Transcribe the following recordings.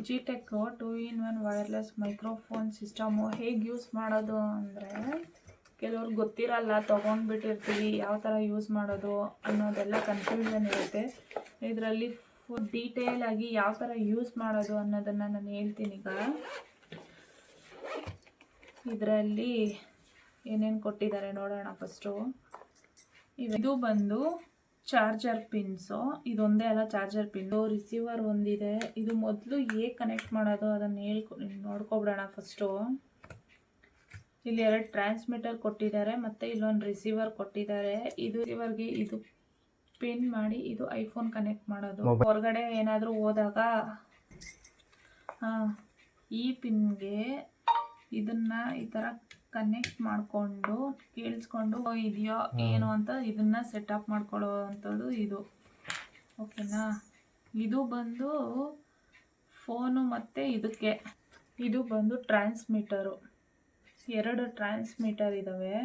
Digitech 2-in-1 wireless microphone system ಹೇಗೆ use ಮಾಡೋದು ಅಂದರೆ, ಕೆಲವ್ರಿಗೆ ಗೊತ್ತಿರಲ್ಲ, ತೊಗೊಂಡ್ಬಿಟ್ಟಿರ್ತೀವಿ, ಯಾವ ಥರ ಯೂಸ್ ಮಾಡೋದು ಅನ್ನೋದೆಲ್ಲ ಕನ್ಫ್ಯೂಷನ್ ಇರುತ್ತೆ. ಇದರಲ್ಲಿ ಫುಲ್ ಡೀಟೇಲಾಗಿ ಯಾವ ಥರ ಯೂಸ್ ಮಾಡೋದು ಅನ್ನೋದನ್ನು ನಾನು ಹೇಳ್ತೀನಿ. ಈಗ ಇದರಲ್ಲಿ ಏನೇನು ಕೊಟ್ಟಿದ್ದಾರೆ ನೋಡೋಣ. ಫಸ್ಟು ಇದು ಬಂದು ಚಾರ್ಜರ್ ಪಿನ್ಸು, ಇದೊಂದೇ ಅಲ್ಲ ಚಾರ್ಜರ್ ಪಿನ್ನು. ರಿಸೀವರ್ ಒಂದಿದೆ. ಇದು ಮೊದಲು ಹೇಗೆ ಕನೆಕ್ಟ್ ಮಾಡೋದು ಅದನ್ನು ನೋಡ್ಕೊಬಿಡೋಣ. ಫಸ್ಟು ಇಲ್ಲಿ 2 ಟ್ರಾನ್ಸ್ಮಿಟರ್ ಕೊಟ್ಟಿದ್ದಾರೆ, ಮತ್ತು ಇಲ್ಲೊಂದು ರಿಸೀವರ್ ಕೊಟ್ಟಿದ್ದಾರೆ. ಇದು ರಿಸೀವರ್ಗೆ ಇದು ಪಿನ್ ಮಾಡಿ ಇದು ಐಫೋನ್ ಕನೆಕ್ಟ್ ಮಾಡೋದು. ಹೊರಗಡೆ ಏನಾದರೂ ಹೋದಾಗ ಈ ಪಿನ್ಗೆ ಇದನ್ನು ಈ ಥರ ಕನೆಕ್ಟ್ ಮಾಡಿಕೊಂಡು ಕೇಳಿಸ್ಕೊಂಡು ಇದೆಯೋ ಏನು ಅಂತ ಇದನ್ನು ಸೆಟಪ್ ಮಾಡ್ಕೊಳ್ಳೋ ಅಂಥದ್ದು ಇದು. ಓಕೆನಾ. ಇದು ಬಂದು ಫೋನು ಮತ್ತು ಇದಕ್ಕೆ ಇದು ಬಂದು ಟ್ರಾನ್ಸ್ಮಿಟರು. 2 ಟ್ರಾನ್ಸ್ಮಿಟರ್ ಇದ್ದಾವೆ.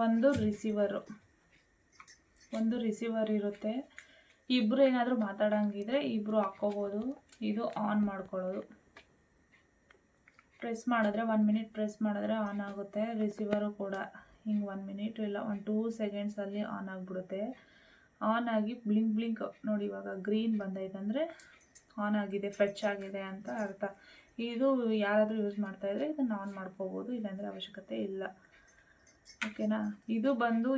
ಒಂದು ರಿಸೀವರ್ ಇರುತ್ತೆ. ಇಬ್ಬರು ಏನಾದರೂ ಮಾತಾಡೋಂಗಿದ್ರೆ ಇಬ್ಬರು ಹಾಕ್ಕೋಬೋದು. ಇದು ಆನ್ ಮಾಡ್ಕೊಳ್ಳೋದು. ಪ್ರೆಸ್ ಮಾಡಿದ್ರೆ 1 ಮಿನಿಟ್ ಪ್ರೆಸ್ ಮಾಡಿದ್ರೆ ಆನ್ ಆಗುತ್ತೆ. ರಿಸೀವರು ಕೂಡ ಹಿಂಗೆ 1 ಮಿನಿಟ್ ಇಲ್ಲ 1-2 ಸೆಕೆಂಡ್ಸಲ್ಲಿ ಆನ್ ಆಗಿಬಿಡುತ್ತೆ. ಆನ್ ಆಗಿ ಬ್ಲಿಂಕ್ ನೋಡಿ, ಇವಾಗ ಗ್ರೀನ್ ಬಂದೈತೆ ಅಂದರೆ ಆನ್ ಆಗಿದೆ, ಫೆಚ್ ಆಗಿದೆ ಅಂತ ಅರ್ಥ. ಇದು ಯಾರಾದರೂ ಯೂಸ್ ಮಾಡ್ತಾಯಿದ್ರೆ ಇದನ್ನು ಆನ್ ಮಾಡ್ಕೋಬೋದು, ಇಲ್ಲಾಂದರೆ ಅವಶ್ಯಕತೆ ಇಲ್ಲ. ಓಕೆನಾ. ಇದು ಬಂದು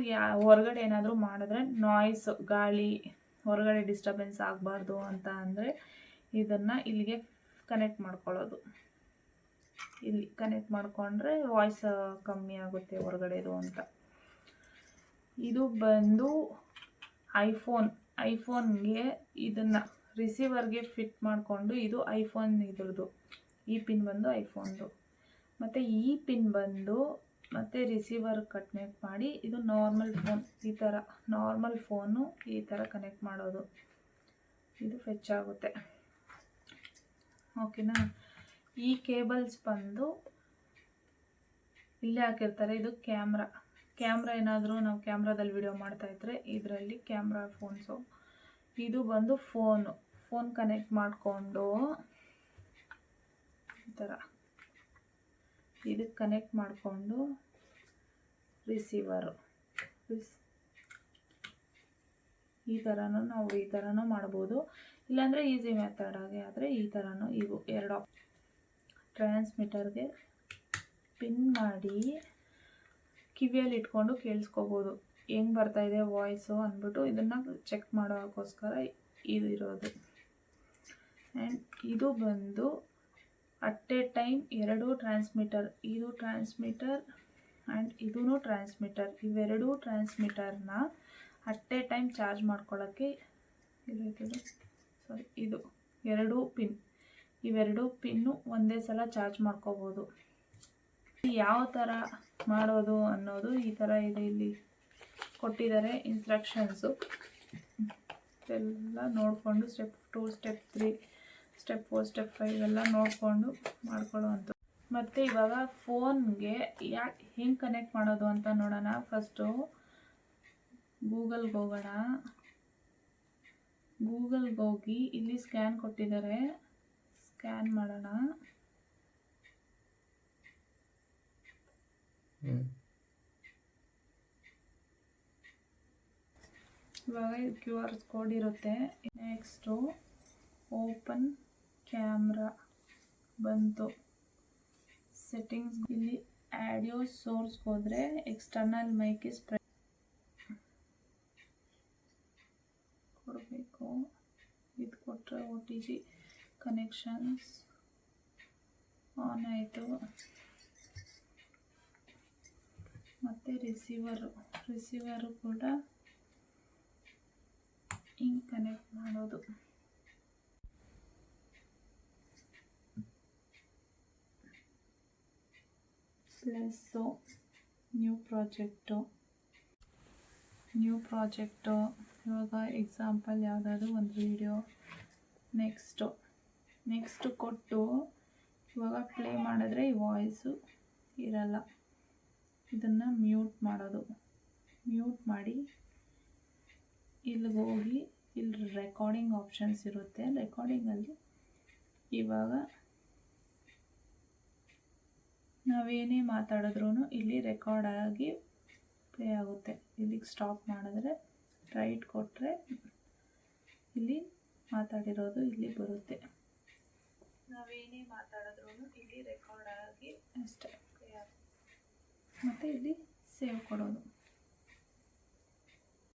ಹೊರಗಡೆ ಏನಾದರೂ ಮಾಡಿದ್ರೆ ನಾಯ್ಸ್, ಗಾಳಿ, ಹೊರಗಡೆ ಡಿಸ್ಟರ್ಬೆನ್ಸ್ ಆಗಬಾರ್ದು ಅಂತ ಅಂದರೆ ಇದನ್ನು ಇಲ್ಲಿಗೆ ಕನೆಕ್ಟ್ ಮಾಡ್ಕೊಳ್ಳೋದು. ಇಲ್ಲಿ ಕನೆಕ್ಟ್ ಮಾಡಿಕೊಂಡ್ರೆ ವಾಯ್ಸ್ ಕಮ್ಮಿ ಆಗುತ್ತೆ ಹೊರಗಡೆದು ಅಂತ. ಇದು ಬಂದು ಐಫೋನ್ಗೆ ಇದನ್ನು ರಿಸೀವರ್ಗೆ ಫಿಟ್ ಮಾಡಿಕೊಂಡು, ಇದು ಐಫೋನ್ ಇದ್ರದ್ದು. ಈ ಪಿನ್ ಬಂದು ಐಫೋನ್ದು. ಮತ್ತು ಈ ಪಿನ್ ಬಂದು ಮತ್ತು ರಿಸೀವರ್ ಕನೆಕ್ಟ್ ಮಾಡಿ ಇದು ನಾರ್ಮಲ್ ಫೋನ್, ಈ ಥರ ನಾರ್ಮಲ್ ಫೋನು ಈ ಥರ ಕನೆಕ್ಟ್ ಮಾಡೋದು. ಇದು ಫೆಚ್ ಆಗುತ್ತೆ. ಓಕೆನಾ. ಈ ಕೇಬಲ್ಸ್ ಬಂದು ಇಲ್ಲೇ ಹಾಕಿರ್ತಾರೆ. ಇದು ಕ್ಯಾಮ್ರಾ ಏನಾದರೂ ನಾವು ಕ್ಯಾಮ್ರಾದಲ್ಲಿ ವಿಡಿಯೋ ಮಾಡ್ತಾಯಿದ್ರೆ ಇದರಲ್ಲಿ ಕ್ಯಾಮ್ರಾ ಫೋನ್ಸು. ಇದು ಬಂದು ಫೋನ್ ಕನೆಕ್ಟ್ ಮಾಡಿಕೊಂಡು ಈ ಥರ ಇದಕ್ಕೆ ಕನೆಕ್ಟ್ ಮಾಡಿಕೊಂಡು ರಿಸೀವರು ಈ ಥರನೂ ಮಾಡ್ಬೋದು. ಇಲ್ಲಾಂದರೆ ಈಸಿ ಮೆಥಡ್ ಆಗಿ ಆದರೆ ಈ ಥರನೂ. ಇವು 2 ಟ್ರಾನ್ಸ್ಮಿಟರ್ಗೆ ಪಿನ್ ಮಾಡಿ ಕಿವಿಯಲ್ಲಿ ಇಟ್ಕೊಂಡು ಕೇಳಿಸ್ಕೋಬೋದು ಹೆಂಗೆ ಬರ್ತಾಯಿದೆ ವಾಯ್ಸು ಅಂದ್ಬಿಟ್ಟು. ಇದನ್ನು ಚೆಕ್ ಮಾಡೋಕ್ಕೋಸ್ಕರ ಇದು ಇರೋದು. ಆ್ಯಂಡ್ ಇದು ಬಂದು ಅಟ್ ಎ ಟೈಮ್ 2 ಟ್ರಾನ್ಸ್ಮಿಟರ್, ಇದು ಟ್ರಾನ್ಸ್ಮಿಟರ್ ಆ್ಯಂಡ್ ಇದೂ ಟ್ರಾನ್ಸ್ಮಿಟರ್. ಇವೆರಡೂ ಟ್ರಾನ್ಸ್ಮಿಟರ್ನ ಅಟ್ ಎ ಟೈಮ್ ಚಾರ್ಜ್ ಮಾಡ್ಕೊಳ್ಳೋಕ್ಕೆ ಇದು 2 ಪಿನ್, ಇವೆರಡು ಪಿನ್ನು ಒಂದೇ ಸಲ ಚಾರ್ಜ್ ಮಾಡ್ಕೋಬೋದು. ಯಾವ ಥರ ಮಾಡೋದು ಅನ್ನೋದು ಈ ಥರ ಇದೆ. ಇಲ್ಲಿ ಕೊಟ್ಟಿದ್ದಾರೆ ಇನ್ಸ್ಟ್ರಕ್ಷನ್ಸು ಎಲ್ಲ ನೋಡಿಕೊಂಡು ಸ್ಟೆಪ್ 2, ಸ್ಟೆಪ್ 3, ಸ್ಟೆಪ್ 4, ಸ್ಟೆಪ್ 5 ಎಲ್ಲ ನೋಡಿಕೊಂಡು ಮಾಡ್ಕೊಳ್ಳೋ ಅಂಥದ್ದು. ಮತ್ತು ಇವಾಗ ಫೋನ್ಗೆ ಹೆಂಗೆ ಕನೆಕ್ಟ್ ಮಾಡೋದು ಅಂತ ನೋಡೋಣ. ಫಸ್ಟು ಗೂಗಲ್ಗೆ ಹೋಗೋಣ. ಗೂಗಲ್ಗೆ ಹೋಗಿ ಇಲ್ಲಿ ಸ್ಕ್ಯಾನ್ ಕೊಟ್ಟಿದ್ದಾರೆ, ಸ್ಕ್ಯಾನ್ ಮಾಡೋಣ. ಇವಾಗ QR ಕೋಡ್ ಇರುತ್ತೆ. ನೆಕ್ಸ್ಟು ಓಪನ್ ಕ್ಯಾಮ್ರಾ ಬಂತು. ಸೆಟ್ಟಿಂಗ್ಸ್ ಇಲ್ಲಿ ಆಡಿಯೋ ಸೋರ್ಸ್ಗೆ ಹೋದರೆ ಎಕ್ಸ್ಟರ್ನಲ್ ಮೈಕ್ ಇಸ್ ಕೊಡಬೇಕು. ಇದು ಕೊಟ್ಟರೆ OTG ಕನೆಕ್ಷನ್ಸ್ ಆನ್ ಆಯಿತು. ಮತ್ತು ರಿಸೀವರು ಕೂಡ ಹಿಂಗೆ ಕನೆಕ್ಟ್ ಮಾಡೋದು. ಪ್ಲಸ್ಸು ನ್ಯೂ ಪ್ರಾಜೆಕ್ಟು ಇವಾಗ ಎಕ್ಸಾಂಪಲ್ ಯಾವುದಾದ್ರು ಒಂದು ವಿಡಿಯೋ ನೆಕ್ಸ್ಟು ಕೊಟ್ಟು ಇವಾಗ ಪ್ಲೇ ಮಾಡಿದ್ರೆ ಈ ವಾಯ್ಸು ಇರಲ್ಲ. ಇದನ್ನು ಮ್ಯೂಟ್ ಮಾಡೋದು. ಮ್ಯೂಟ್ ಮಾಡಿ ಇಲ್ಲಿಗೆ ಹೋಗಿ ಇಲ್ಲಿ ರೆಕಾರ್ಡಿಂಗ್ ಆಪ್ಷನ್ಸ್ ಇರುತ್ತೆ. ರೆಕಾರ್ಡಿಂಗಲ್ಲಿ ಇವಾಗ ನಾವೇನೇ ಮಾತಾಡಿದ್ರೂ ಇಲ್ಲಿ ರೆಕಾರ್ಡ್ ಆಗಿ ಪ್ಲೇ ಆಗುತ್ತೆ. ಇಲ್ಲಿಗೆ ಸ್ಟಾಪ್ ಮಾಡಿದ್ರೆ ರೈಟ್ ಕೊಟ್ಟರೆ ಇಲ್ಲಿ ಮಾತಾಡಿರೋದು ಇಲ್ಲಿ ಬರುತ್ತೆ. ನಾವೇನೇ ಮಾತಾಡಿದ್ರೂ ಇಲ್ಲಿ ರೆಕಾರ್ಡ್ ಆಗಿ ಅಷ್ಟೇ ಪ್ಲೇ ಆಗುತ್ತೆ. ಮತ್ತು ಇಲ್ಲಿ ಸೇವ್ ಕೊಡೋದು.